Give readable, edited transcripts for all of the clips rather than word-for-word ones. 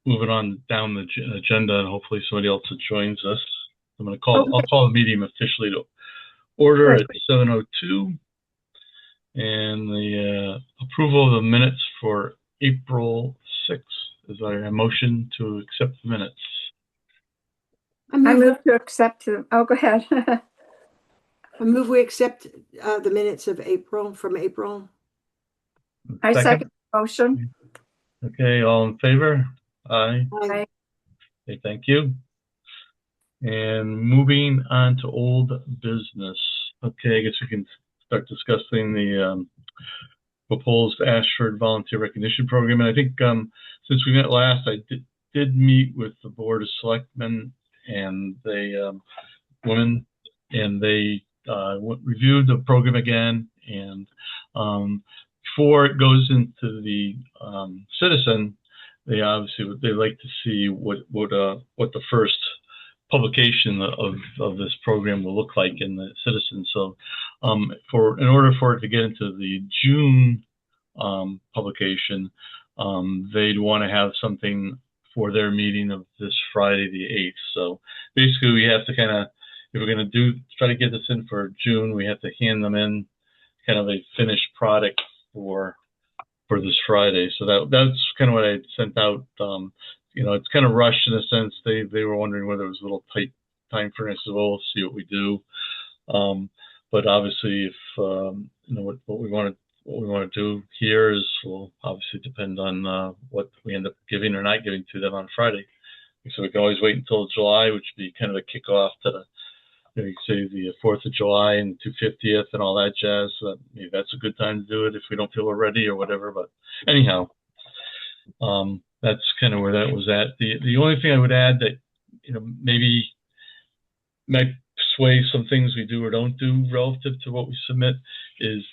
moving on down the agenda, and hopefully somebody else joins us. I'm going to call. I'll Okay, call the meeting officially to order good. at 7:02, and the approval of the minutes for April 6th. Is there a motion to accept the minutes? I I move, move to accept them. Oh, go ahead. I move we accept the minutes of April, from April. I Second. second the motion. Okay, all in favor? Aye. Aye. Okay, thank you. And moving on to old business. Okay, I guess we can start discussing the proposed Ashford Volunteer Recognition Program. And I think since we met last, I did meet with the Board of Selectmen and the women, and they reviewed the program again. And before it goes into the citizen, they like to see what the first publication of this program will look like in the citizen. So in order for it to get into the June publication, they'd want to have something for their meeting of this Friday the 8th. So basically we have to kind of, if we're going to try to get this in for June, we have to hand them in kind of a finished product for this Friday. So that's kind of what I sent out. It's kind of rushed in a sense. They were wondering whether it was a little tight time frame. I said, well, we'll see what we do. But obviously, if what we want to do here will obviously depend on what we end up giving or not giving to them on Friday. So we can always wait until July, which would be kind of a kickoff to you say the 4th of July and 250th and all that jazz. So maybe that's a good time to do it if we don't feel we're ready or whatever. But anyhow, that's kind of where that was at. The only thing I would add that maybe might sway some things we do or don't do relative to what we submit is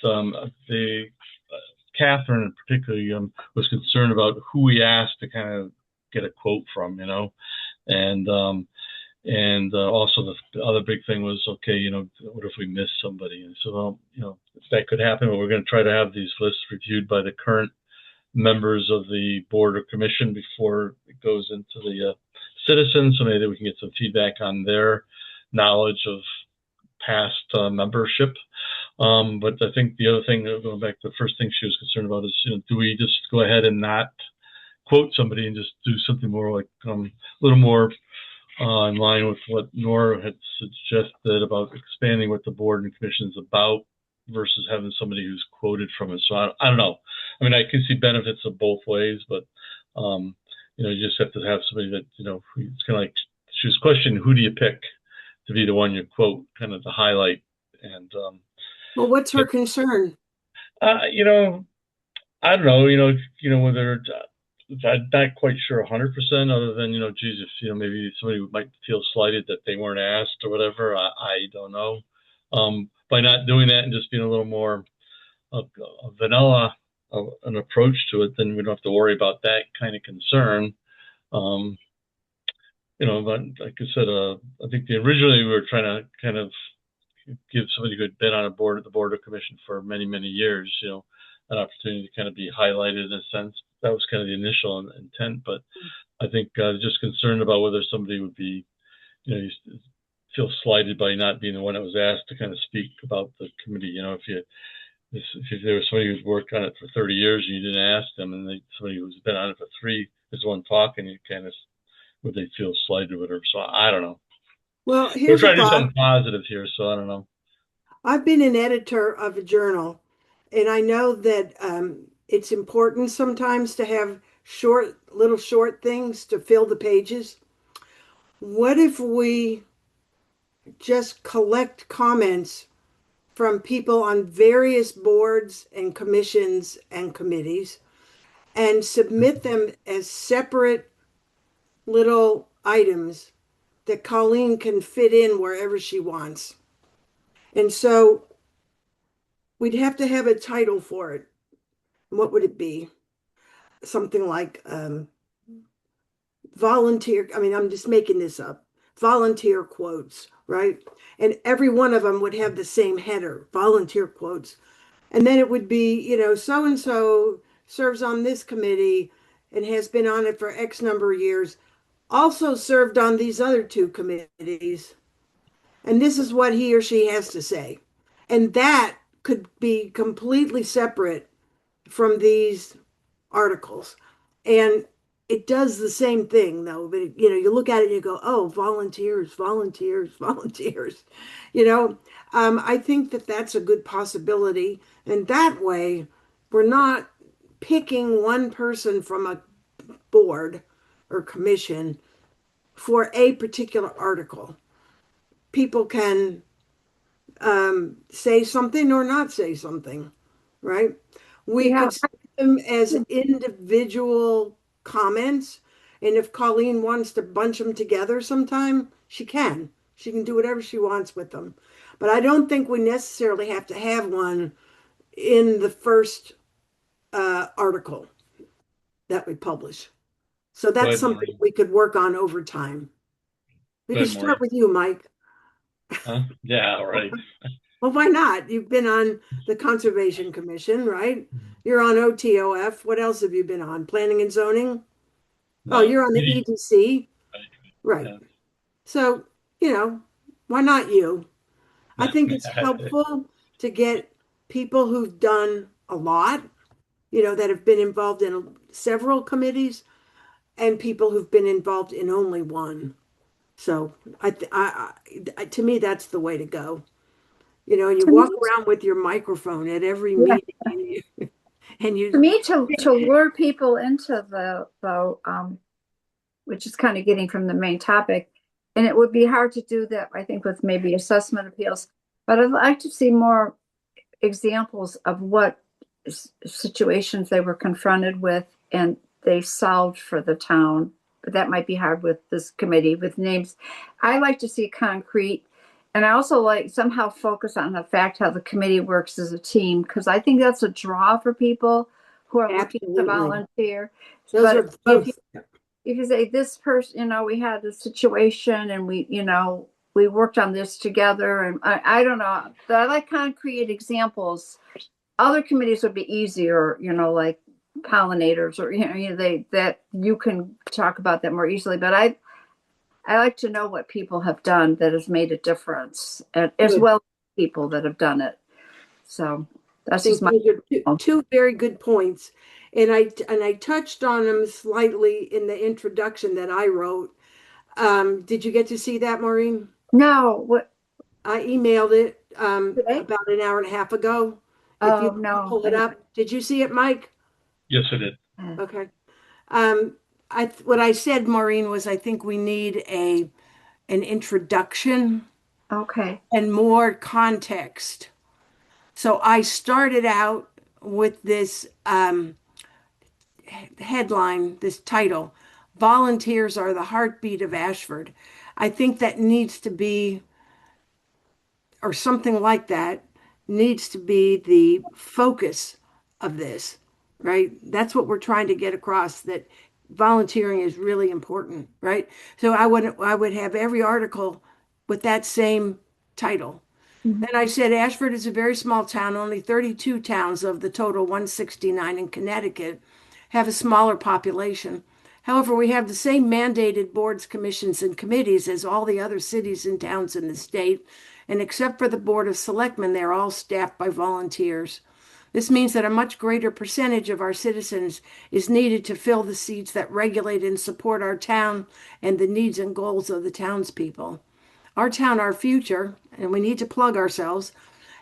Catherine in particular was concerned about who we asked to kind of get a quote from, and also the other big thing was, okay, what if we miss somebody? And so, well, that could happen, but we're going to try to have these lists reviewed by the current members of the board or commission before it goes into the citizens, so maybe we can get some feedback on their knowledge of past membership. But I think the other thing, going back to the first thing she was concerned about is, do we just go ahead and not quote somebody and just do something more like a little more in line with what Nora had suggested about expanding what the board and commission is about versus having somebody who's quoted from it. So I don't know. I mean, I can see benefits of both ways, but you just have to have somebody that it's kind of like she was questioning, who do you pick to be the one you quote, kind of the highlight. And Well, what's her concern? I don't know. Whether I'm not quite sure 100%, other than geez, if maybe somebody might feel slighted that they weren't asked or whatever. I don't know. By not doing that and just being a little more vanilla an approach to it, then we don't have to worry about that kind of concern. But like I said, I think originally we were trying to kind of give somebody who had been on the board or commission for many, many years, an opportunity to kind of be highlighted in a sense. That was kind of the initial intent, but I think just concerned about whether somebody would be, you feel slighted by not being the one that was asked to kind of speak about the committee. If there was somebody who's worked on it for 30 years and you didn't ask them, and somebody who's been on it for 3 is the one talking, you kind of, would they feel slighted with her? So I don't know. Well, We're here's a trying to do thought. something positive here, so I don't know. I've been an editor of a journal, and I know that it's important sometimes to have little short things to fill the pages. What if we just collect comments from people on various boards and commissions and committees and submit them as separate little items that Colleen can fit in wherever she wants? And so we'd have to have a title for it. What would it be? Something like volunteer. I mean, I'm just making this up. Volunteer quotes, right? And every one of them would have the same header, volunteer quotes. And then it would be, so and so serves on this committee and has been on it for X number of years, also served on these other two committees. And this is what he or she has to say. And that could be completely separate from these articles. And it does the same thing though. But you look at it and you go, oh, volunteers, volunteers, volunteers. I think that that's a good possibility. And that way, we're not picking one person from a board or commission for a particular article. People can say something or not say something, right? We Yeah. could see them as individual comments. And if Colleen wants to bunch them together sometime, she can. She can do whatever she wants with them. But I don't think we necessarily have to have one in the first article that we publish. So Go that's ahead, something Maureen. we could work on over time. We Go can ahead, start Maureen. with you, Mike. Huh? Yeah, right. Well, why not? You've been on the Conservation Commission, right? You're on OTOF. What else have you been on? Planning and zoning? Oh, No. you're on the EDC, right? Yeah. So, why not you? I think it's helpful to get people who've done a lot, that have been involved in several committees and people who've been involved in only one. So to me, that's the way to go. And you To me, walk around with your microphone at every yeah. meeting and To you me, to lure people into the which is kind of getting from the main topic, and it would be hard to do that, I think, with maybe assessment appeals. But I'd like to see more examples of what situations they were confronted with and they solved for the town. But that might be hard with this committee with names. I like to see concrete, and I also like somehow focus on the fact how the committee works as a team, because I think that's a draw for people who are looking to absolutely. volunteer. Those But are both. if you say this person, we had this situation and we worked on this together, and I don't know, but I like concrete examples. Other committees would be easier, like pollinators, or they that you can talk about that more easily. But I like to know what people have done that has made a difference, and as Good. well as people that have done it. So I that's think just my. those are two very good points. And I touched on them slightly in the introduction that I wrote. Did you get to see that, Maureen? No, what I emailed it today? about an hour and a half ago. If you Oh no, pull it up, did you see it, Mike? Yes, it did. Okay. What I said, Maureen, was I think we need an introduction okay. and more context. So I started out with this headline, this title: Volunteers are the heartbeat of Ashford. I think that needs to be, or something like that, needs to be the focus of this, right? That's what we're trying to get across, that volunteering is really important, right? So I would have every article with that same title. Mhm. Then I said Ashford is a very small town. Only 32 towns of the total 169 in Connecticut have a smaller population. However, we have the same mandated boards, commissions, and committees as all the other cities and towns in the state, and except for the Board of Selectmen, they're all staffed by volunteers. This means that a much greater percentage of our citizens is needed to fill the seats that regulate and support our town and the needs and goals of the townspeople. Our town, our future, and we need to plug ourselves,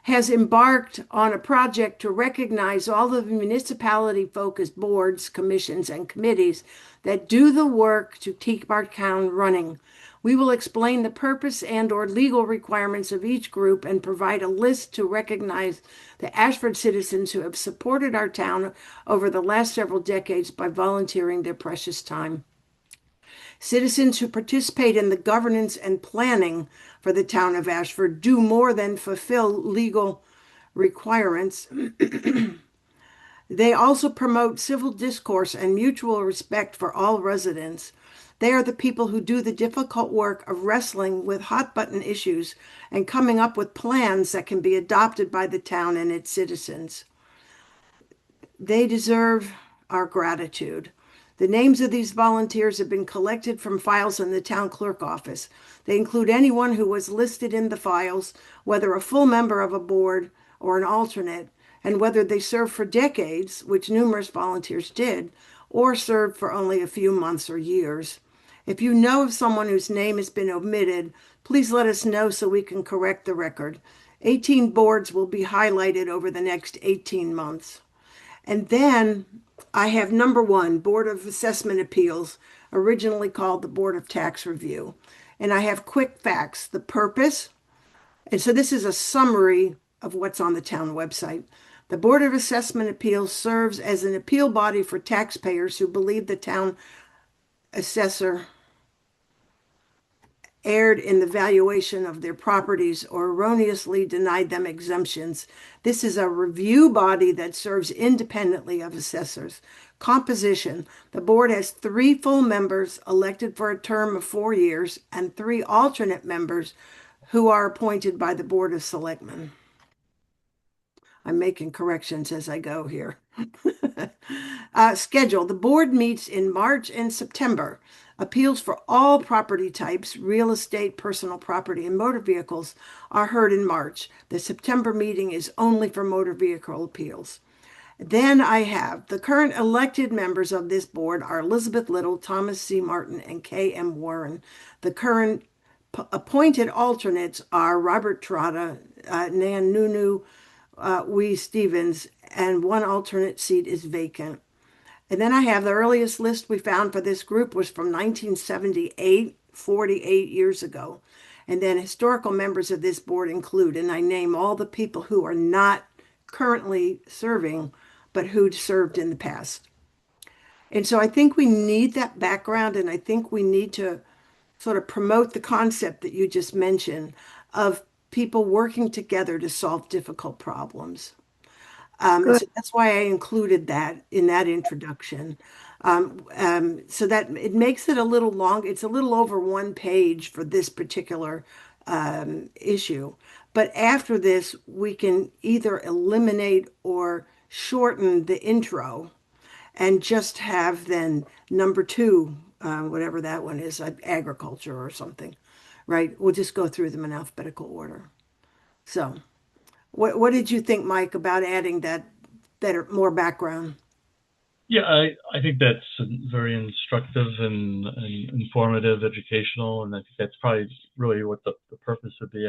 has embarked on a project to recognize all of the municipality-focused boards, commissions, and committees that do the work to keep our town running. We will explain the purpose and/or legal requirements of each group and provide a list to recognize the Ashford citizens who have supported our town over the last several decades by volunteering their precious time. Citizens who participate in the governance and planning for the town of Ashford do more than fulfill legal requirements. They also promote civil discourse and mutual respect for all residents. They are the people who do the difficult work of wrestling with hot button issues and coming up with plans that can be adopted by the town and its citizens. They deserve our gratitude. The names of these volunteers have been collected from files in the town clerk office. They include anyone who was listed in the files, whether a full member of a board or an alternate, and whether they served for decades, which numerous volunteers did, or served for only a few months or years. If you know of someone whose name has been omitted, please let us know so we can correct the record. 18 boards will be highlighted over the next 18 months. And then I have number one, Board of Assessment Appeals, originally called the Board of Tax Review. And I have quick facts, the purpose. And so this is a summary of what's on the town website. The Board of Assessment Appeals serves as an appeal body for taxpayers who believe the town assessor erred in the valuation of their properties or erroneously denied them exemptions. This is a review body that serves independently of assessors. Composition. The board has 3 full members elected for a term of 4 years and 3 alternate members who are appointed by the Board of Selectmen. I'm making corrections as I go here. Schedule. The board meets in March and September. Appeals for all property types, real estate, personal property, and motor vehicles are heard in March. The September meeting is only for motor vehicle appeals. Then I have the current elected members of this board are Elizabeth Little, Thomas C. Martin, and K.M. Warren. The current appointed alternates are Robert Trotta, Nan Nunu, Wee Stevens, and one alternate seat is vacant. And then I have the earliest list we found for this group was from 1978, 48 years ago. And then historical members of this board include, and I name all the people who are not currently serving, but who served in the past. And so I think we need that background, and I think we need to sort of promote the concept that you just mentioned of people working together to solve difficult problems. So that's why I included that in that introduction. So that it makes it a little long. It's a little over 1 page for this particular issue. But after this, we can either eliminate or shorten the intro and just have then number 2, whatever that one is, agriculture or something, right? We'll just go through them in alphabetical order. So. What did you think, Mike, about adding that better, more background? Yeah, I think that's very instructive and informative, educational, and I think that's probably really what the purpose would be.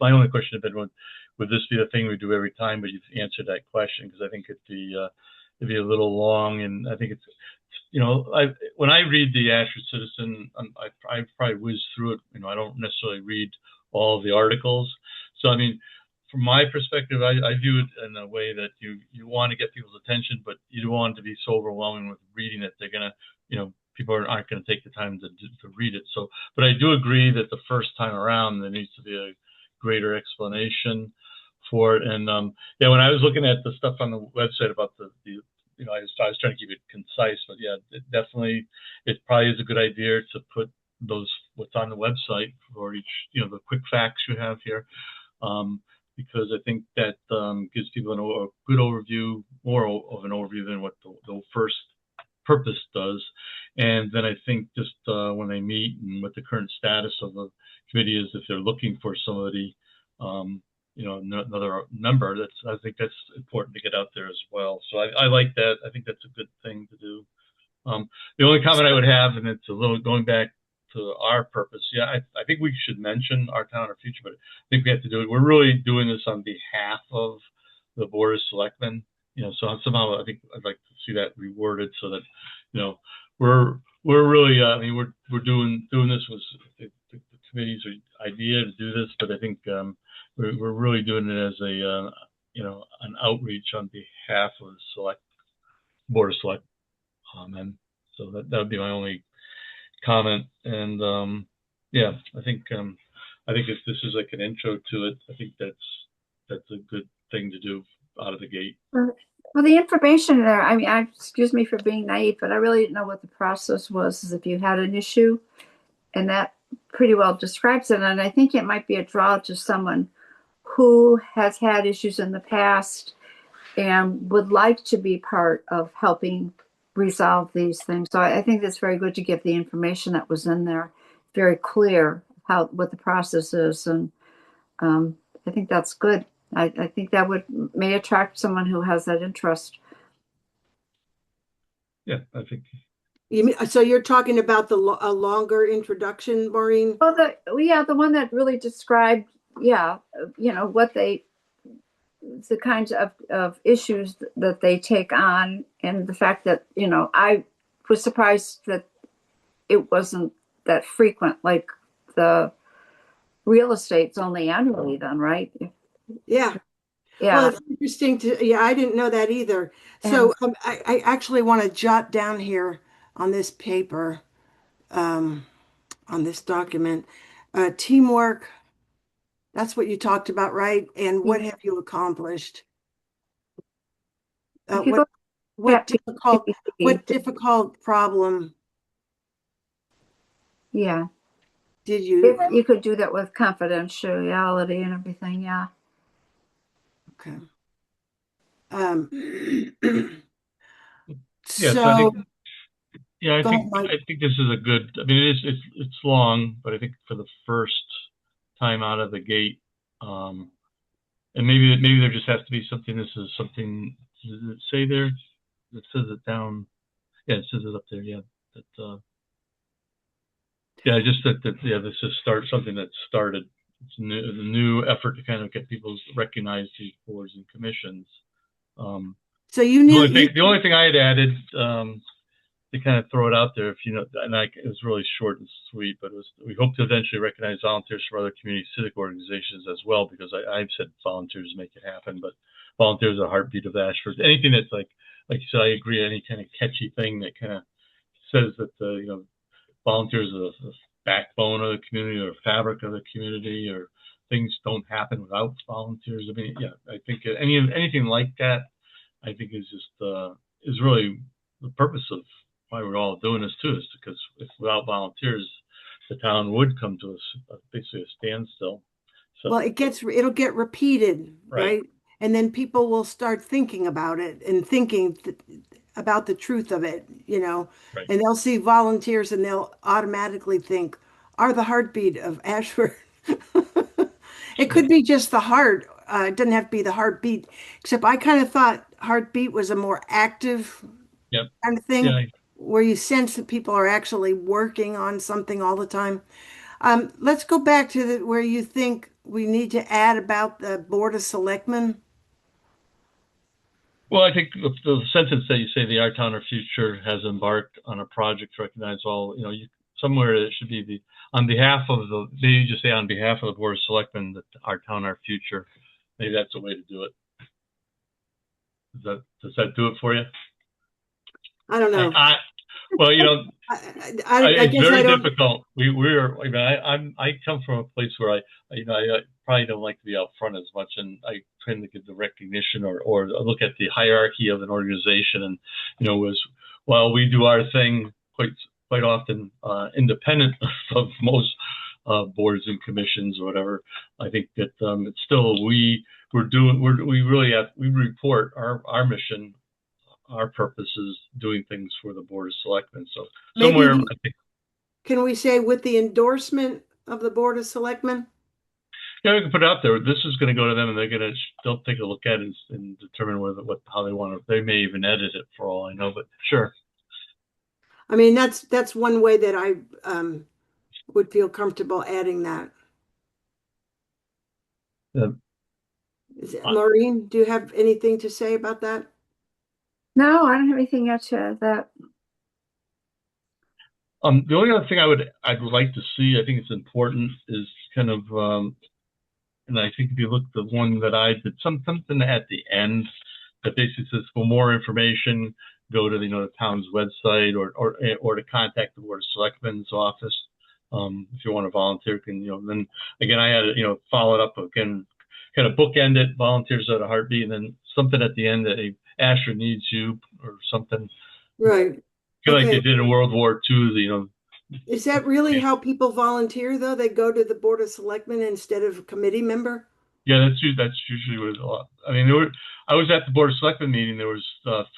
My only question had been, would this be the thing we do every time? But you've answered that question because I think it'd be a little long, and I think it's when I read the Ashford Citizen, I probably whiz through it. I don't necessarily read all of the articles, so I mean. From my perspective, I view it in a way that you want to get people's attention, but you don't want it to be so overwhelming with reading that they're gonna, people aren't going to take the time to read it. So, but I do agree that the first time around there needs to be a greater explanation for it. And yeah, when I was looking at the stuff on the website about the I was trying to keep it concise, but yeah, it probably is a good idea to put what's on the website for each, the quick facts you have here. Because I think that gives people a good overview, more of an overview than what the first purpose does. And then I think just when they meet and what the current status of the committee is, if they're looking for somebody, another member, I think that's important to get out there as well. So I like that. I think that's a good thing to do. The only comment I would have, and it's a little going back to our purpose. Yeah, I think we should mention our town or future, but I think we have to do it. We're really doing this on behalf of the Board of Selectmen. So somehow I think I'd like to see that reworded so that we're really we're doing this was the committee's idea to do this, but I think we're really doing it as a an outreach on behalf of the Board of Select. And so that would be my only comment. And yeah, I think if this is like an intro to it, I think that's a good thing to do out of the gate. Well, the information there, I mean, excuse me for being naive, but I really didn't know what the process was if you had an issue, and that pretty well describes it. And I think it might be a draw to someone who has had issues in the past and would like to be part of helping resolve these things. So I think it's very good to give the information that was in there, very clear how what the process is, and um, I think that's good. I think that would may attract someone who has that interest. Yeah, I think. You mean, so you're talking about a longer introduction, Maureen? Well, the one that really described, yeah, what the kinds of issues that they take on, and the fact that I was surprised that it wasn't that frequent, like the real estate's only annually then, right? Yeah. Well, Yeah. it's interesting yeah, I didn't know that either. And So I actually want to jot down here on this paper, um, on this document, teamwork. That's what you talked about, right? And what have you accomplished? if you What go at what PPP, difficult problem yeah, did if you? you could do that with confidentiality and everything, yeah. Okay. Um, Yeah, so I think, so yeah, go ahead, Mike. I think this is a good. I mean, it's long, but I think for the first time out of the gate, and maybe there just has to be something. This is something. Does it say there? It says it down. Yeah, it says it up there. Yeah, that. Yeah, just that. Yeah, this is something that started. It's a new effort to kind of get people to recognize these boards and commissions. Um, So you knew you the only thing I had added, to kind of throw it out there, if you know, and it was really short and sweet, but it was, we hope to eventually recognize volunteers for other community civic organizations as well, because I've said volunteers make it happen, but volunteers are the heartbeat of Ashford. Anything that's like you said, I agree, any kind of catchy thing that kind of says that volunteers are the backbone of the community or fabric of the community, or things don't happen without volunteers. I mean, yeah, I think anything like that, I think is just is really the purpose of why we're all doing this too, is because if without volunteers, the town would come to basically a standstill. well, So it'll get repeated, right, right? And then people will start thinking about it and thinking about the truth of it, right, and they'll see volunteers and they'll automatically think, are the heartbeat of Ashford. It sure, could be just the heart. It doesn't have to be the heartbeat, except I kind of thought heartbeat was a more active yep, kind of thing yeah. where you sense that people are actually working on something all the time. Let's go back to where you think we need to add about the Board of Selectmen. Well, I think the sentence that you say, the Our Town Our Future has embarked on a project to recognize all, somewhere it should be on behalf of maybe you just say on behalf of the Board of Selectmen, that Our Town Our Future. Maybe that's a way to do it. Does that do it for you? I don't I, know. I well, I it's guess I very don't. difficult. I mean, I come from a place where I probably don't like to be out front as much, and I tend to give the recognition or look at the hierarchy of an organization, and was while we do our thing quite often independent of most boards and commissions or whatever. I think that it's still we report our mission, our purpose is doing things for the Board of Selectmen. So somewhere, Maybe I think, can we say with the endorsement of the Board of Selectmen? yeah, we can put it out there. This is going to go to them, and they'll take a look at it and determine how they want to. They may even edit it for all I know, but sure. I mean, that's one way that I would feel comfortable adding that. Uh, Maureen, do you have anything to say about that? No, I don't have anything yet to add that. the only other thing I'd like to see, I think it's important, is kind of, and I think if you look at the one that I did, something at the end that basically says for more information, go to the town's website or to contact the Board of Selectmen's office. If you want to volunteer, then again, I had follow it up again, kind of bookend it, volunteers at a heartbeat, and then something at the end that Asher needs you or something. Right. Kind of like Okay. they did in World War II. Is that really how people volunteer, though? They go to the Board of Selectmen instead of a committee member? Yeah, that's usually what a lot. I mean, I was at the Board of Selectmen meeting. There was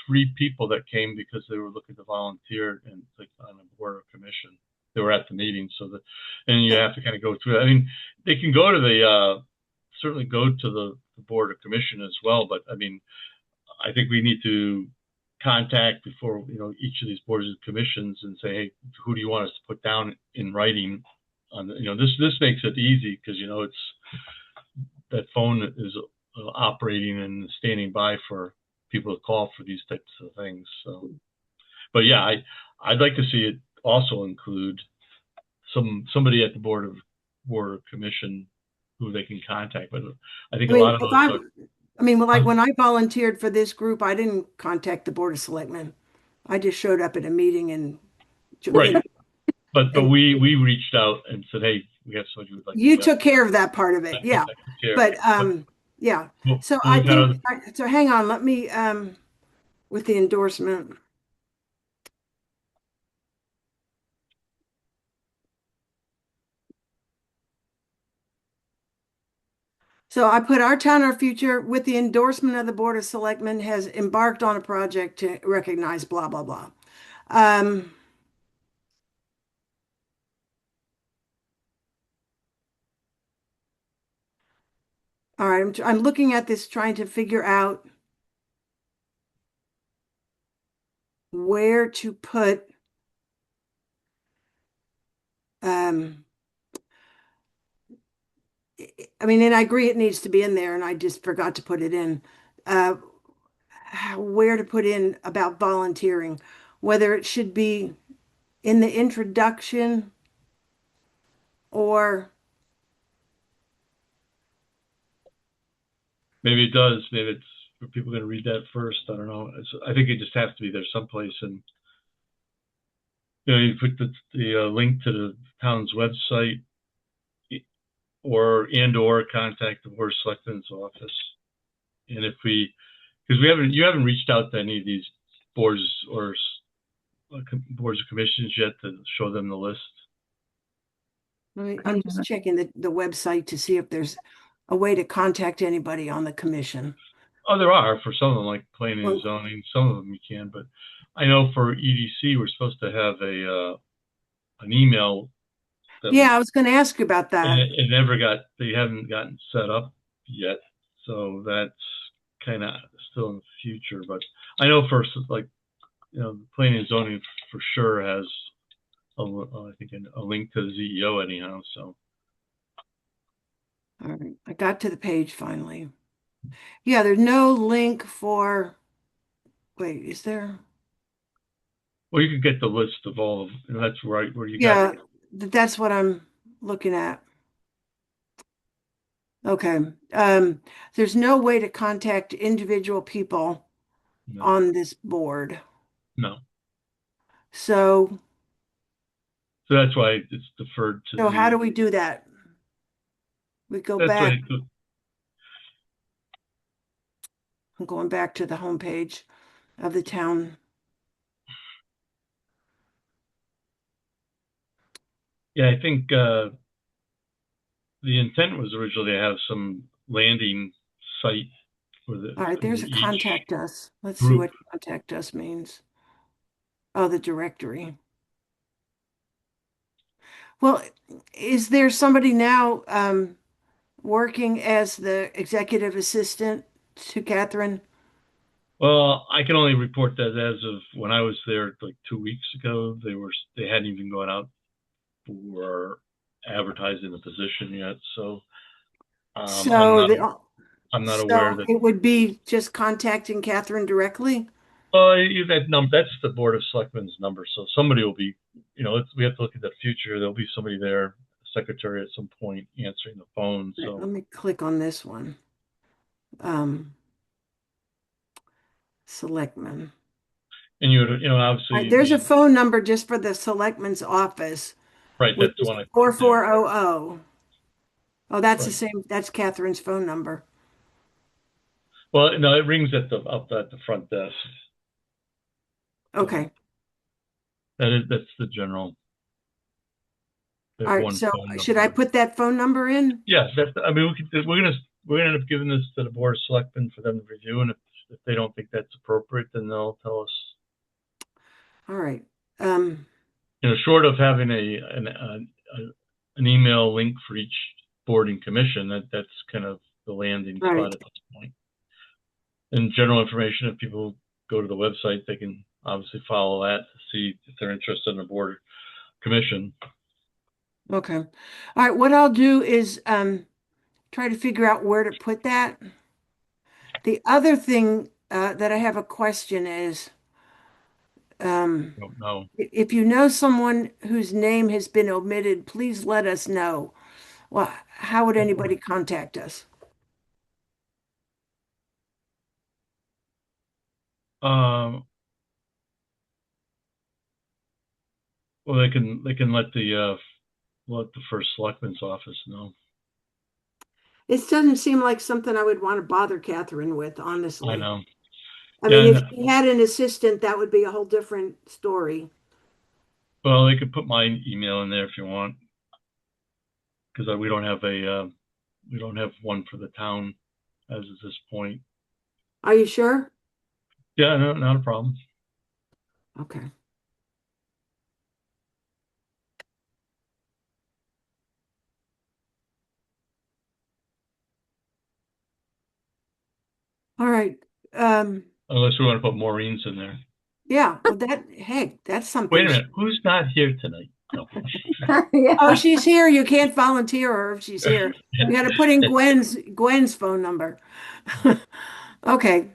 3 people that came because they were looking to volunteer and like on a board or commission. They were at the meeting, and you have to kind of go through it. I mean, they can go to certainly go to the board or commission as well. But I mean, I think we need to contact before each of these boards and commissions and say, hey, who do you want us to put down in writing? On this makes it easy because it's that phone is operating and standing by for people to call for these types of things. So, but yeah, I'd like to see it also include somebody at the board or commission who they can contact. But I think a lot of those. Like when I volunteered for this group, I didn't contact the Board of Selectmen. I just showed up at a meeting and right. But we reached out and said, hey, we have somebody who would like. You took care of that part of it, yeah. But yeah. So I think so. Hang on, let me with the endorsement. So I put our town, our future, with the endorsement of the Board of Selectmen, has embarked on a project to recognize blah, blah, blah. All right, I'm looking at this, trying to figure out where to put and I agree it needs to be in there, and I just forgot to put it in. Where to put in about volunteering, whether it should be in the introduction or maybe it does. Maybe it's people going to read that first. I don't know. I think it just has to be there someplace, and you put the link to the town's website, or contact the Board of Selectmen's office. And if because you haven't reached out to any of these boards or commissions yet to show them the list. I'm just checking the website to see if there's a way to contact anybody on the commission. Oh, there are for some of them, like planning and zoning. Some of them you can, but I know for EDC we're supposed to have an email. Yeah, I was going to ask you about that. They haven't gotten set up yet, so that's kind of still in the future. But I know for planning and zoning for sure has I think a link to the CEO anyhow. So. All right, I got to the page finally. Yeah, there's no link for. Wait, is there? Well, you could get the list of all of that's right where you got. Yeah, that's what I'm looking at. Okay. There's no way to contact individual people on this board. No. So that's why it's deferred to. So how do we do that? We go back. I'm going back to the homepage of the town. Yeah, I think the intent was originally to have some landing site for the. All right, there's a contact us. Let's see what contact us means. Oh, the directory. Well, is there somebody now working as the executive assistant to Catherine? Well, I can only report that as of when I was there like 2 weeks ago, they hadn't even gone out for advertising the position yet. So, I'm not aware that it would be just contacting Catherine directly. That's the Board of Selectmen's number. So somebody will be, we have to look at the future. There'll be somebody there, secretary at some point answering the phone. So let me click on this one. Selectmen. And obviously there's a phone number just for the selectman's office. Right, that's the one. 4400. Oh, that's the same. That's Catherine's phone number. Well, no, it rings up at the front desk. Okay. That's the general. All right. So should I put that phone number in? Yes. We're gonna we're gonna end up giving this to the Board of Selectmen for them to review, and if they don't think that's appropriate, then they'll tell us. All right. Short of having an email link for each board and commission, that's kind of the landing spot Right. at this point. And general information, if people go to the website, they can obviously follow that to see if they're interested in the board commission. Okay. All right. What I'll do is try to figure out where to put that. The other thing that I have a question is, I don't know. if you know someone whose name has been omitted, please let us know. Well, how would anybody contact us? Well, they can let the first selectman's office know. It doesn't seem like something I would want to bother Catherine with, honestly. I know. I Yeah, mean, if she had an assistant, that would be a whole different story. well, they could put my email in there if you want, because we don't have one for the town as of this point. Are you sure? Yeah, no, not a problem. Okay. All right. Unless we want to put Maureen's in there. Yeah. Well, heck, that's something. Wait a minute, who's not here tonight? No. Yeah. Oh, she's here. You can't volunteer her if she's here. You got to put in Gwen's phone number. Okay.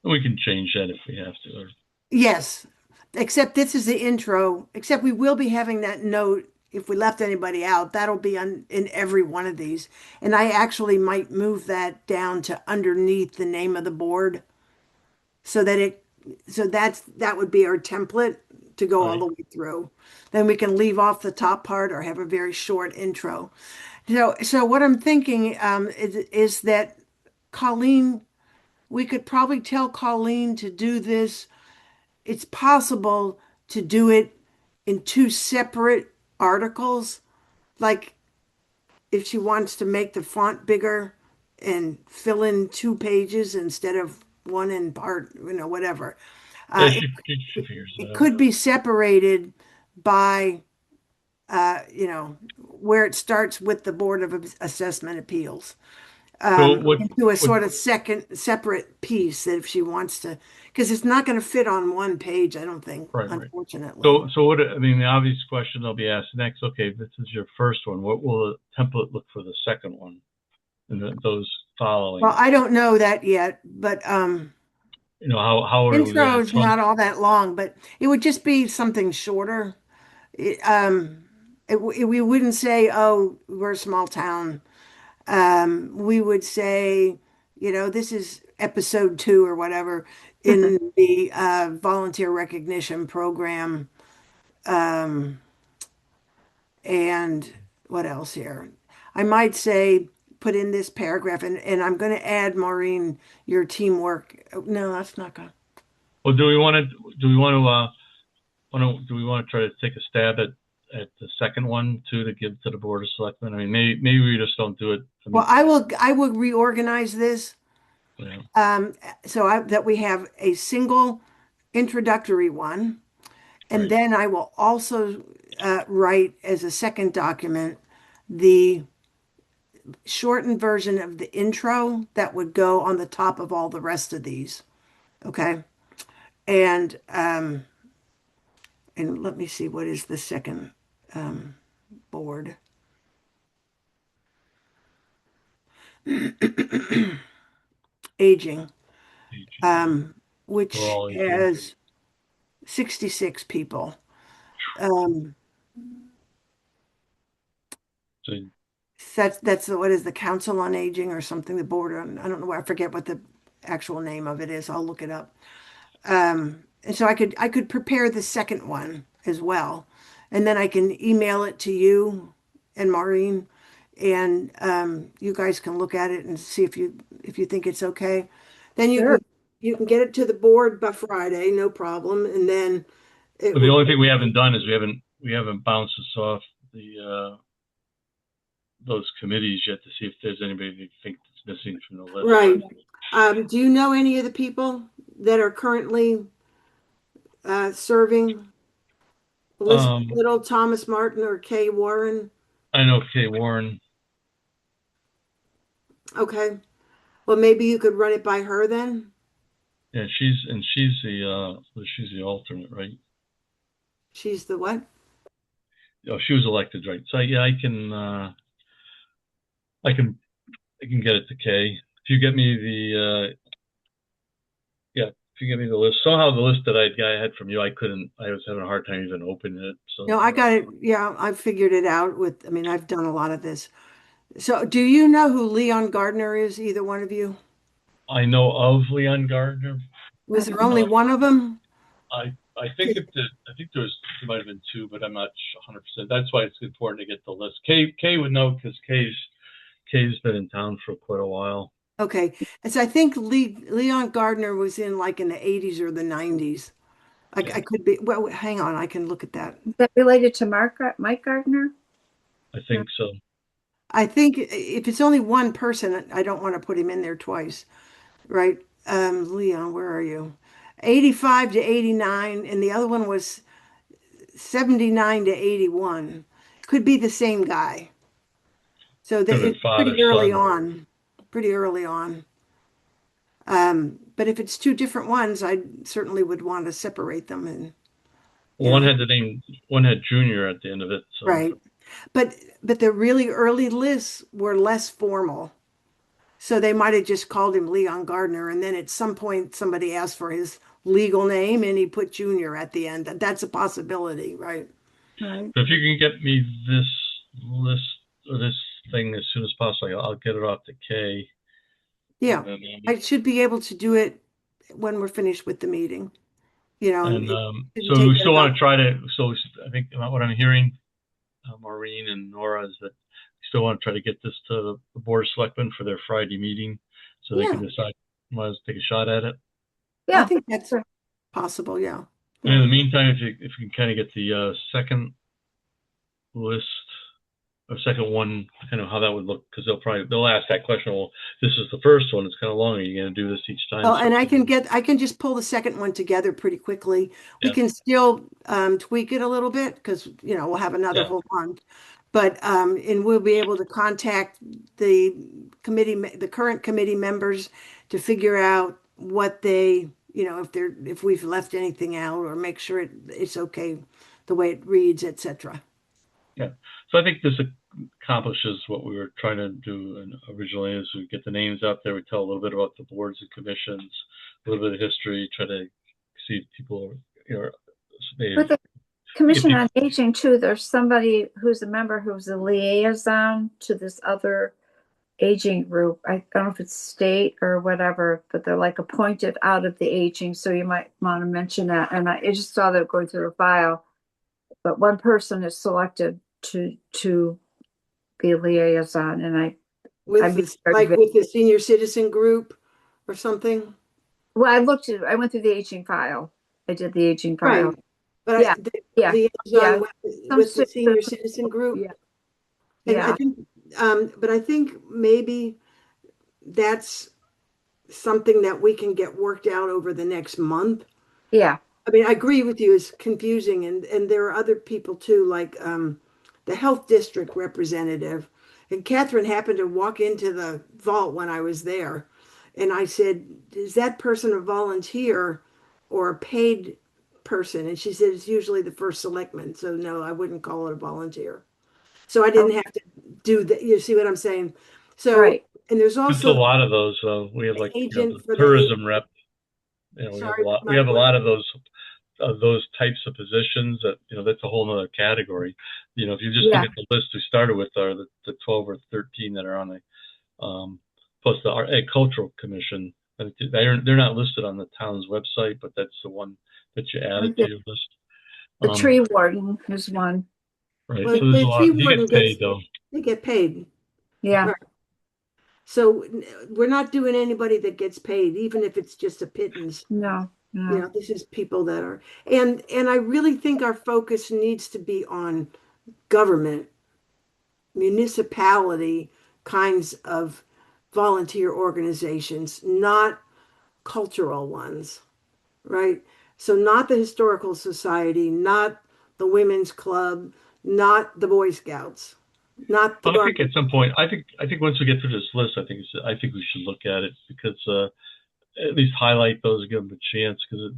We can change that if we have to. Yes. Except this is the intro. Except we will be having that note if we left anybody out. That'll be in every one of these. And I actually might move that down to underneath the name of the board so that that would be our template to go all the way through. Then we can leave off the top part or have a very short intro. So what I'm thinking is that Colleen, we could probably tell Colleen to do this. It's possible to do it in two separate articles, like if she wants to make the font bigger and fill in 2 pages instead of one in part, whatever. Yeah, she figures It that out. could be separated by, where it starts with the Board of Assessment Appeals. Into a sort of second separate piece that if she wants to, because it's not going to fit on one page, I don't think, Right. unfortunately. So what, I mean, the obvious question they'll be asked next, okay, this is your first one. What will the template look for the second one and those following? Well, I don't know that yet, but how are we intro is going not all that long, but it would just be something shorter. We wouldn't say, "Oh, we're a small town." We would say, this is episode 2 or whatever in the volunteer recognition program. And what else here? I might say, put in this paragraph, and I'm going to add, Maureen, your teamwork. No, that's not good. Well, do we want to try to take a stab at the second one too to give to the Board of Selectmen? I mean, maybe we just don't do it. Well, I will reorganize this. Yeah. So that we have a single introductory one, and then I will also write as a second document the shortened version of the intro that would go on the top of all the rest of these. Okay. And let me see, what is the second board? Aging, which has 66 people. So That's what is the Council on Aging or something, the board on, I don't know, I forget what the actual name of it is. I'll look it up. And so I could prepare the second one as well. And then I can email it to you and Maureen, and you guys can look at it and see if you think it's okay. Then Sure. You can get it to the board by Friday, no problem. And then the only thing we haven't done is we haven't bounced this off the those committees yet to see if there's anybody you think that's missing from the list. Right. Do you know any of the people that are currently serving? Elizabeth Um, Little, Thomas Martin, or Kay Warren? I know Kay Warren. Okay. Well, maybe you could run it by her then. Yeah, she's the alternate, right? She's the what? Oh, she was elected, right? So yeah, I can I can get it to Kay. If you get me if you get me the list. Somehow the list that I had from you, I was having a hard time even opening it. So No, I got it. Yeah, I figured it out I mean, I've done a lot of this. So, do you know who Leon Gardner is, either one of you? I know of Leon Gardner. Was there only one of them? I think I think there might have been two, but I'm not 100%. That's why it's important to get the list. Kay would know because Kay's been in town for quite a while. Okay. And so I think Leon Gardner was in like in the 80s or the 90s. Yeah, I could be, well, hang on, I can look at that. Is that related to Mike Gardner? I think so. I think if it's only one person, I don't want to put him in there twice, right? Leon, where are you? 85 to 89, and the other one was 79 to 81. Could be the same guy. So Could have been it's father pretty early son. on, pretty early on. But if it's two different ones, I certainly would want to separate them and, you Well, know, one had Junior at the end of it. So right. But the really early lists were less formal. So they might have just called him Leon Gardner, and then at some point somebody asked for his legal name and he put Junior at the end. That's a possibility, right? Right. so if you can get me this list or this thing as soon as possible, I'll get it off to Kay. Yeah. And then, I should be able to do it when we're finished with the meeting. It shouldn't so take we that still want long. to try to. So I think what I'm hearing, Maureen and Nora, is that we still want to try to get this to the board of selectmen for their Friday meeting, so they can Yeah, decide. Might as well take a shot at it. I Yeah. think that's Sure. possible. Yeah. And in Yeah. the meantime, if you can kind of get the second list or second one, kind of how that would look, because they'll ask that question. Well, this is the first one. It's kind of long. Are you going to do this each time? Well, So and I can just pull the second one together pretty quickly. We yeah, can still tweak it a little bit because, we'll have another yeah, whole month. But and we'll be able to contact the current committee members to figure out what they, if we've left anything out or make sure it's okay the way it reads, etc. yeah. So I think this accomplishes what we were trying to do originally, is we get the names out there, we tell a little bit about the boards and commissions, a little bit of history, try to see if people, you know, With they the get Commission people. on Aging too, there's somebody who's a member who's a liaison to this other aging group. I don't know if it's state or whatever, but they're like appointed out of the aging. So you might want to mention that. And I just saw that going through the file, but one person is selected to be a liaison, and With I'd be this, very, like very, with the senior citizen group or something. well, I went through the aging file. I did the aging Right. file. But Yeah, the yeah, liaison yeah. Some with the citizens, senior citizen group. yeah, And I yeah, think, but I think maybe that's something that we can get worked out over the next month. yeah. I mean, I agree with you, it's confusing, and there are other people too, like the health district representative. And Catherine happened to walk into the vault when I was there. And I said, is that person a volunteer or a paid person? And she said, it's usually the first selectman. So no, I wouldn't call it a volunteer. So I Oh, didn't have to do that. You see what I'm saying? So, right. and there's It's a also lot of those. We have the like the agent for the tourism rep. We have a sorry, lot. We Mike, have a what? lot of those types of positions that that's a whole nother category. If you just look Yeah, at the list we started with, are the 12 or 13 that are on the plus the agricultural commission. They're not listed on the town's website, but that's the one that you I added think to that your list. the Um, tree warden is one. right. Well, So there's a the lot. tree He gets warden paid gets though. they get paid. Yeah, Right. So we're not doing anybody that gets paid, even if it's just a pittance. no, no. This is people that are, and I really think our focus needs to be on government. municipality kinds of volunteer organizations, not cultural ones, right? So not the historical society, not the women's club, not the Boy Scouts, not the Well, I think Garden. at some point, I think once we get through this list, I think we should look at it because at least highlight those, give them a chance because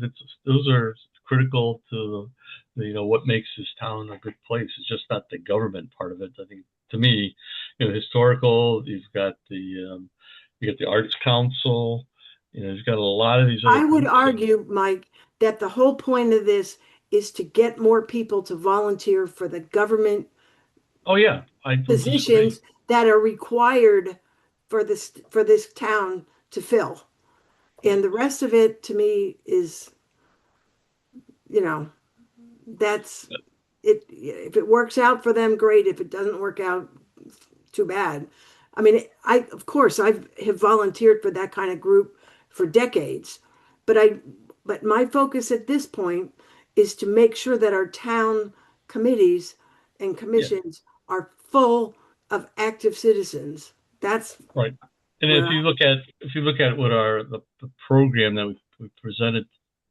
those are critical to what makes this town a good place. It's just not the government part of it. I think to me, historical. You got the Arts Council. You've got a lot of these other I would groups. argue, Mike, that the whole point of this is to get more people to volunteer for the government Oh yeah, I don't disagree. positions that are required for this town to fill. Right. And the rest of it to me is, you know, that's it. If it works out for them, great. If it doesn't work out, too bad. I mean, I of course I have volunteered for that kind of group for decades, but my focus at this point is to make sure that our town committees and Yeah. commissions are full of active citizens. That's Right. And where if you look at what the program that we presented,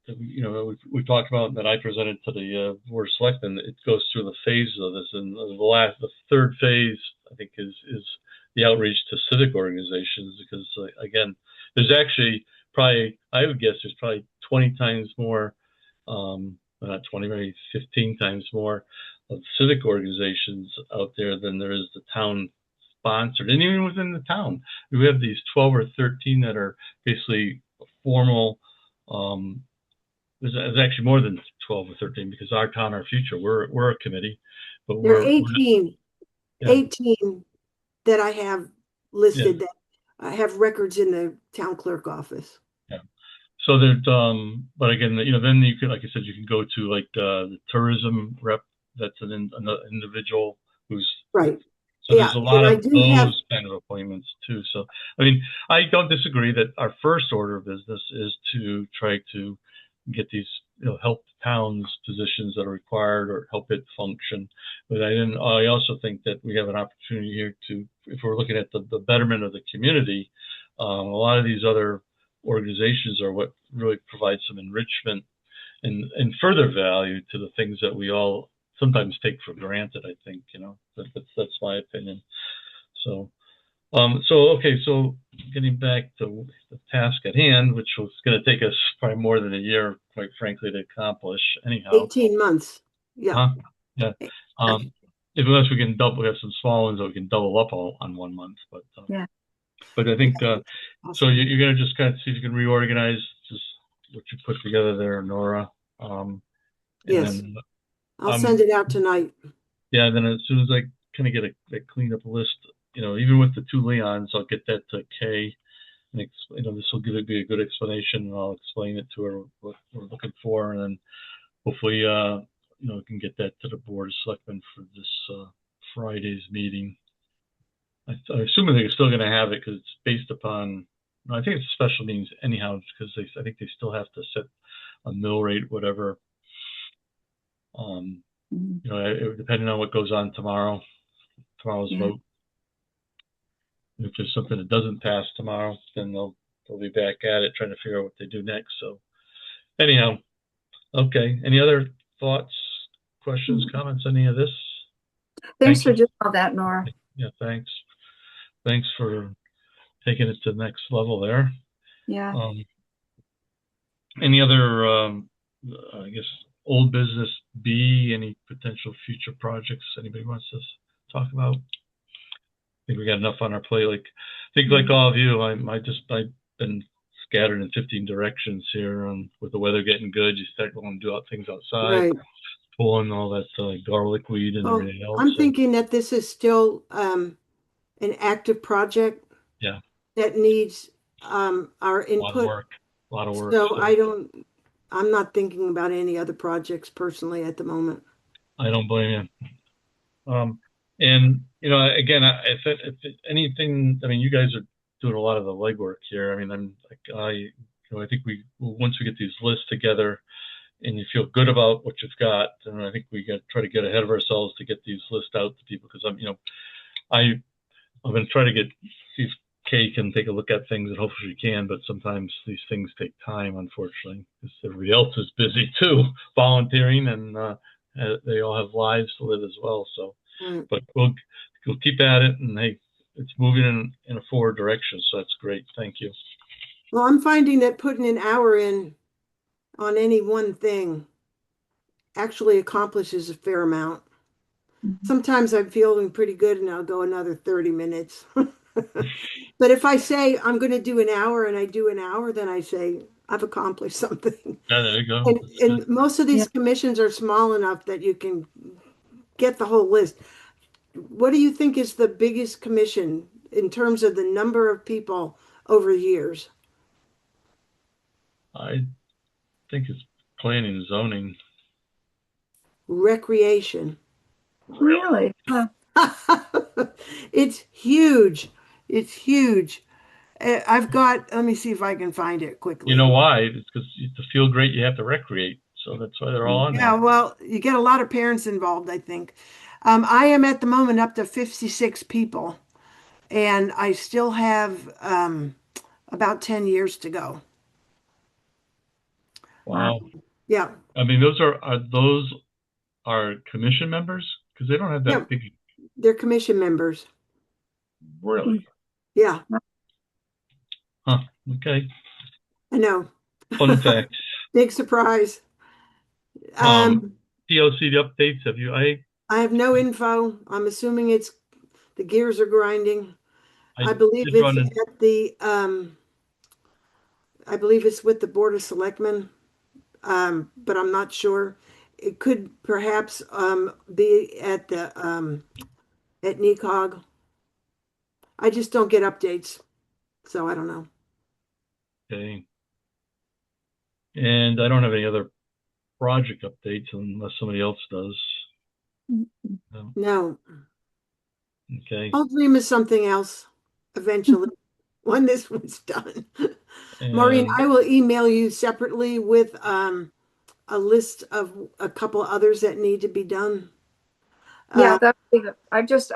that we talked about that I presented to the board of selectmen, it goes through the phases of this, and the third phase I think is the outreach to civic organizations because again, there's actually probably I would guess there's probably 20 times more, not 20, maybe 15 times more of civic organizations out there than there is the town sponsored, and even within the town, we have these 12 or 13 that are basically formal. Um, there's actually more than 12 or 13 because our town, our future, we're a committee, but there are we're 18, yeah 18 that I have yeah listed that I have records in the town clerk office. yeah. So there's but again, then you can, like I said, you can go to like the tourism rep. That's an individual who's Right. so Yeah. there's a lot And I of do have, those kind of appointments too. So I mean, I don't disagree that our first order of business is to try to get these help towns positions that are required or help it function. But I also think that we have an opportunity here to, if we're looking at the betterment of the community, a lot of these other organizations are what really provide some enrichment and further value to the things that we all sometimes take for granted. I think that's my opinion. So so getting back to the task at hand, which was going to take us probably more than a year, quite frankly, to accomplish. Anyhow, 18 months. Yeah. huh? Yeah. Um, unless we can double, we have some small ones that we can double up on 1 month, Yeah. but I think so. Awesome. You're going to just kind of see if you can reorganize just what you put together there, Nora, and Yes. then I'll um, send it out tonight. yeah, then as soon as I kind of get a clean up list, even with the two Leons, I'll get that to Kay. And this will be a good explanation, and I'll explain it to her what we're looking for, and then hopefully, we can get that to the board of selectmen for this Friday's meeting. I assume they're still going to have it because it's based upon. I think it's special meetings anyhow, because I think they still have to set a mill rate, whatever. Depending on what goes on tomorrow's Yeah. vote. If there's something that doesn't pass tomorrow, then they'll be back at it trying to figure out what they do next. So anyhow, okay. Any other thoughts, questions, comments, any of this? Thanks Thank for you. doing all that, Nora. Yeah, thanks. Thanks for taking it to the next level there. Yeah. Any other, I guess, old business B, any potential future projects anybody wants to talk about? I think we got enough on our plate. I think like all of you, I've been scattered in 15 directions here. With the weather getting good, you start going to do things outside, Right. pulling all that garlic weed and Oh, everything else. I'm So thinking that this is still an active project yeah, that needs our a lot of input. work, a lot of work So still. I'm not thinking about any other projects personally at the moment. I don't blame you. And again, if anything, I mean, you guys are doing a lot of the legwork here. I mean, I think once we get these lists together, and you feel good about what you've got, then I think we got to try to get ahead of ourselves to get these lists out to people because I'm going to try to see if Kay can take a look at things, and hopefully she can. But sometimes these things take time, unfortunately, because everybody else is busy too, volunteering, and they all have lives to live as well. So, Mm. but we'll keep at it, and hey, it's moving in a forward direction. So that's great. Thank you. Well, I'm finding that putting an hour in on any one thing actually accomplishes a fair amount. Sometimes I'm feeling pretty good and I'll go another 30 minutes. But if I say I'm going to do an hour and I do an hour, then I say I've accomplished something. Yeah, there you go. And, That's and good. most of Yeah. these commissions are small enough that you can get the whole list. What do you think is the biggest commission in terms of the number of people over the years? I think it's planning and zoning. Recreation. Really? Huh. It's huge. It's huge. I've got, let me see if I can find it You know quickly. why? It's because to feel great, you have to recreate. So that's why they're all on Yeah, there. well, you get a lot of parents involved, I think. I am at the moment up to 56 people, and I still have about 10 years to go. Wow. Wow. Yeah, I mean, those are commission members because they don't have yeah, that big. they're commission members. Really? Yeah, Huh. Okay. I know. Fun fact. Big surprise. Um, Um, POC updates. Have you? I have no info. I'm assuming it's the gears are grinding. I I believe did it's run in. at the I believe it's with the Board of Selectmen, but I'm not sure. It could perhaps be at NECOG. I just don't get updates, so I don't know. Okay. And I don't have any other project updates unless somebody else does. No. No, Okay. I'll dream of something else eventually when this one's done. Maureen, And I will email you separately with a list of a couple others that need to be done. Yeah, Uh,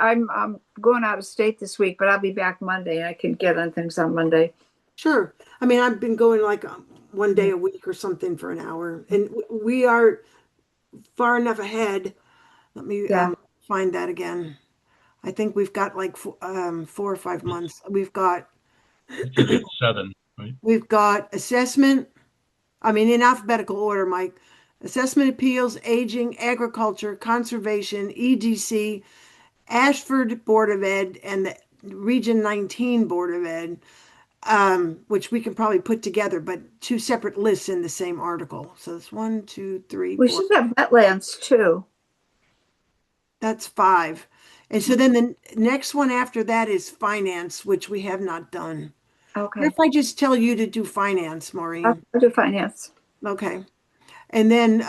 I'm going out of state this week, but I'll be back Monday and I can get on things on Monday. sure. I mean, I've been going like one day Yeah. a week or something for an hour, and we are far enough ahead. Let me Yeah. find that again. I think we've got like 4 or 5 months. I think it's 7, right? We've got assessment. I mean, in alphabetical order, Mike. Assessment appeals, aging, agriculture, conservation, EDC, Ashford Board of Ed, and the Region 19 Board of Ed, which we can probably put together, but two separate lists in the same article. So it's one, two, three, We four. should have wetlands too. That's five. And so then the next one after that is finance, which we have not done. What Okay. if I just tell you to do finance, Maureen? I'll do finance. Okay. And then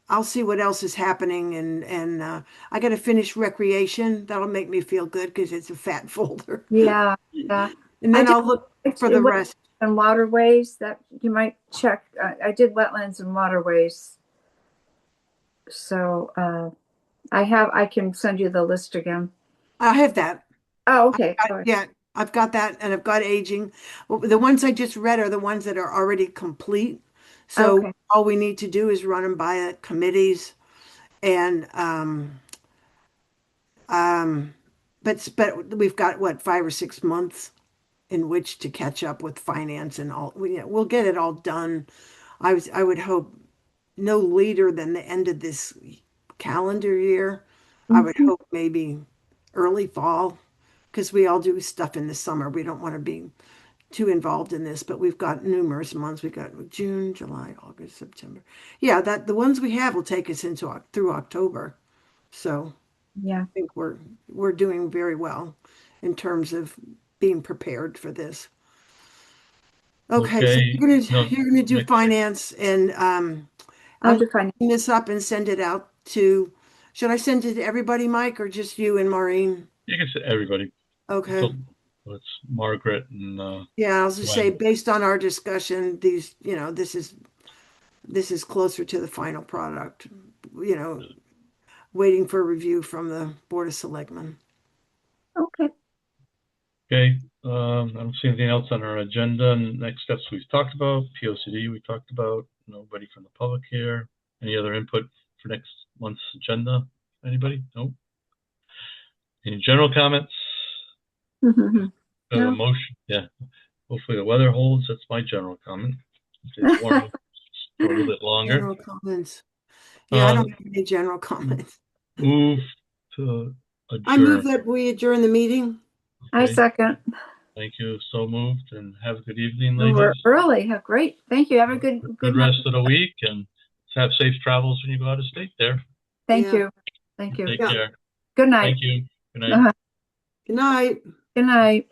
I'll see what else is happening, and I got to finish recreation. That'll make me feel good because it's a fat folder. Yeah. Yeah. And I then did I'll look for the wetlands rest. and waterways that you might check. I did wetlands and waterways. So I can send you the list again. I have that. Oh, okay. All right. Yeah, I've got that, and I've got aging. Well, the ones I just read are the ones that are already complete. So Okay. all we need to do is run them by committees, and um, but we've got what 5 or 6 months in which to catch up with finance and all. We'll get it all done. I would hope no later than the end of this calendar year. I would Mhm. hope maybe early fall because we all do stuff in the summer. We don't want to be too involved in this, but we've got numerous months. We've got June, July, August, September. Yeah, that the ones we have will take us into through October. So Yeah. I think we're doing very well in terms of being prepared for this. Okay, so Okay. No, you're gonna do next, finance, and I'll I'm do gonna finance. clean this up and send it out to. Should I send it to everybody, Mike, or just you and Maureen? you can say everybody. Okay. So it's Margaret and Yeah, I'll just say Gwen. based on our discussion, this is closer to the final product. You know, waiting for review from the Board of Selectmen. Okay, I don't see anything else on our agenda. Next steps we've talked about, POCD we talked about, nobody from the public here. Any other input for next month's agenda? Anybody? Nope. Any general comments? Mhm. A No. motion? Yeah. Hopefully the weather holds. That's my general comment. It's warm for a little bit longer. General comments. Yeah, I don't have any general comments. Move to adjourn. I move that we adjourn the meeting. I Okay. second. Thank you. So moved. And have a good evening, Oh, we're ladies. early. Great. Thank you. Have a good Good night. rest of the week, and have safe travels when you go out of state there. Thank Yeah. you. Thank you. Take Yeah. care. Good night. Thank you. Good night. Good night. Good night.